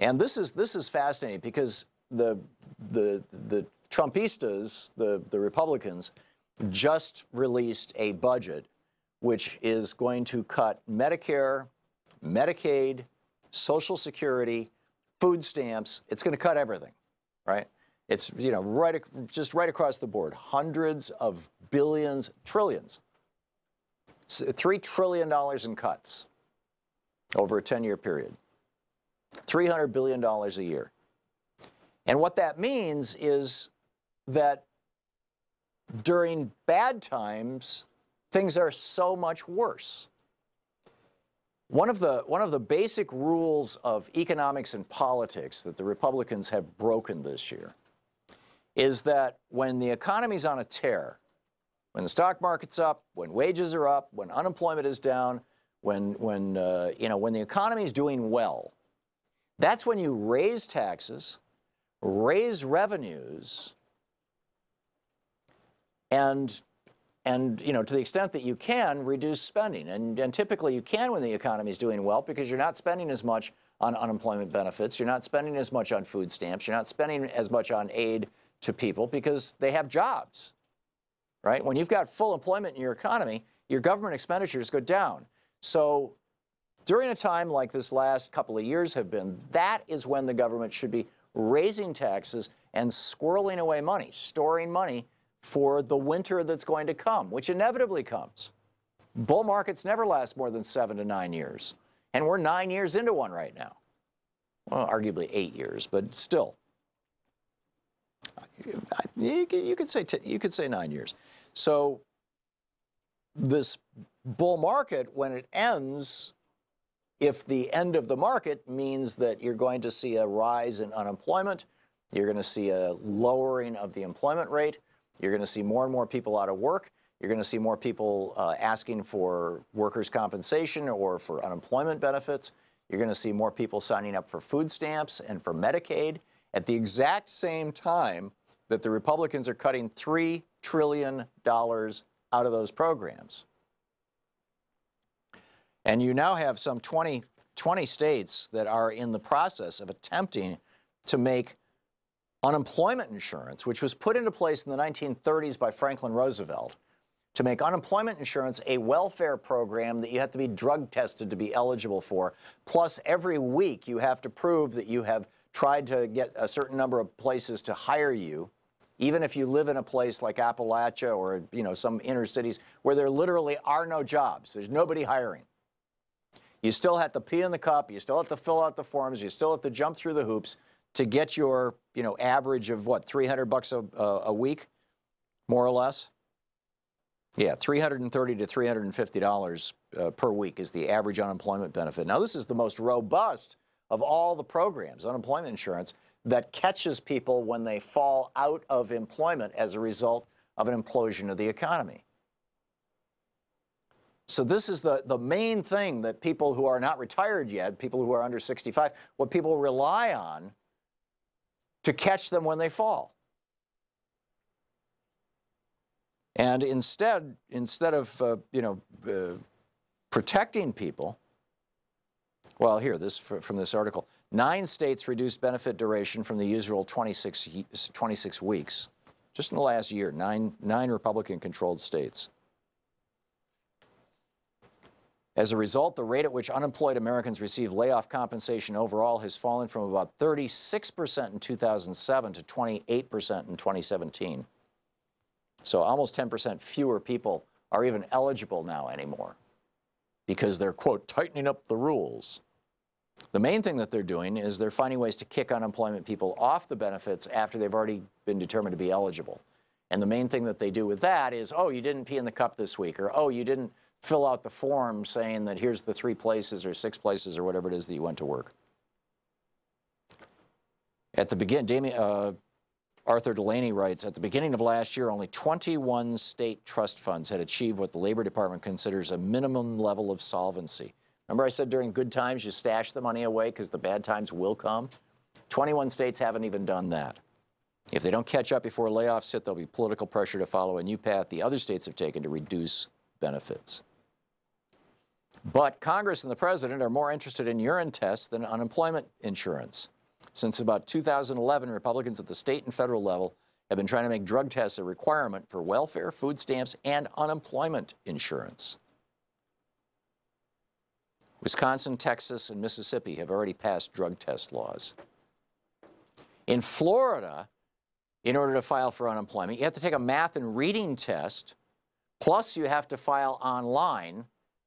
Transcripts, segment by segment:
And this is fascinating because the Trumpistas, the Republicans, just released a budget which is going to cut Medicare, Medicaid, Social Security, food stamps. It's going to cut everything, right? It's, you know, just right across the board, hundreds of billions, trillions, $3 trillion in cuts over a 10-year period, $300 billion a year. And what that means is that during bad times, things are so much worse. One of the basic rules of economics and politics that the Republicans have broken this year is that when the economy's on a tear, when the stock market's up, when wages are up, when unemployment is down, when the economy's doing well, that's when you raise taxes, raise revenues, and you know, to the extent that you can, reduce spending. And typically you can when the economy is doing well, because you're not spending as much on unemployment benefits, you're not spending as much on food stamps, you're not spending as much on aid to people because they have jobs, right? When you've got full employment in your economy, your government expenditures go down. So during a time like this last couple of years have been, that is when the government should be raising taxes and squirreling away money, storing money for the winter that's going to come, which inevitably comes. Bull markets never last more than 7 to 9 years. And we're 9 years into one right now. Well, arguably 8 years, but still. You could say 9 years. So this bull market, when it ends, if the end of the market means that you're going to see a rise in unemployment, you're going to see a lowering of the employment rate, you're going to see more and more people out of work, you're going to see more people asking for workers' compensation or for unemployment benefits, you're going to see more people signing up for food stamps and for Medicaid at the exact same time that the Republicans are cutting $3 trillion out of those programs. And you now have some 20 states that are in the process of attempting to make unemployment insurance, which was put into place in the 1930s by Franklin Roosevelt, to make unemployment insurance a welfare program that you have to be drug tested to be eligible for. Plus, every week you have to prove that you have tried to get a certain number of places to hire you, even if you live in a place like Appalachia or, you know, some inner cities where there literally are no jobs. There's nobody hiring. You still have to pee in the cup. You still have to fill out the forms. You still have to jump through the hoops to get your, you know, average of what, $300 a week, more or less? Yeah, $330 to $350 per week is the average unemployment benefit. Now, this is the most robust of all the programs, unemployment insurance, that catches people when they fall out of employment as a result of an implosion of the economy. So this is the main thing that people who are not retired yet, people who are under 65, what people rely on to catch them when they fall. And instead of protecting people, well, here, from this article, 9 states reduced benefit duration from the usual 26 weeks, just in the last year. Nine Republican-controlled states. As a result, the rate at which unemployed Americans receive layoff compensation overall has fallen from about 36% in 2007 to 28% in 2017. So almost 10% fewer people are even eligible now anymore because they're, quote, tightening up the rules. The main thing that they're doing is they're finding ways to kick unemployment people off the benefits after they've already been determined to be eligible. And the main thing that they do with that is, oh, you didn't pee in the cup this week, or oh, you didn't fill out the form saying that here's the 3 places or 6 places or whatever it is that you went to work. At the beginning, Arthur Delaney writes, at the beginning of last year, only 21 state trust funds had achieved what the Labor Department considers a minimum level of solvency. Remember I said during good times you stash the money away because the bad times will come? 21 states haven't even done that. If they don't catch up before layoffs hit, there'll be political pressure to follow a new path the other states have taken to reduce benefits. But Congress and the president are more interested in urine tests than unemployment insurance. Since about 2011, Republicans at the state and federal level have been trying to make drug tests a requirement for welfare, food stamps, and unemployment insurance. Wisconsin, Texas, and Mississippi have already passed drug test laws. In Florida, in order to file for unemployment, you have to take a math and reading test, plus you have to file online,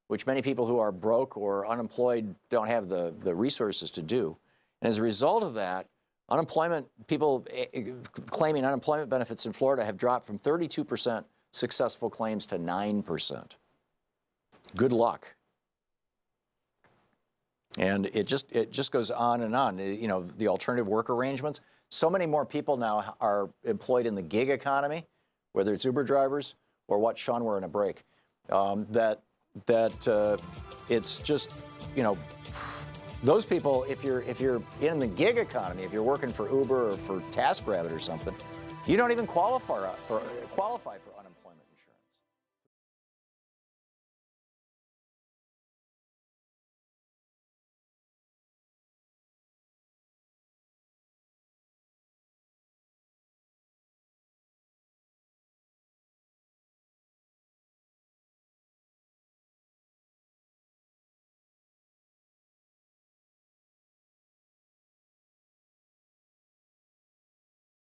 which many people who are broke or unemployed don't have the resources to do. And as a result of that, people claiming unemployment benefits in Florida have dropped from 32% successful claims to 9%. Good luck. And it just goes on and on. You know, the alternative work arrangements. So many more people now are employed in the gig economy, whether it's Uber drivers or what, Sean, we're in a break, that it's just, you know, those people, if you're in the gig economy, if you're working for Uber or for TaskRabbit or something, you don't even qualify for unemployment.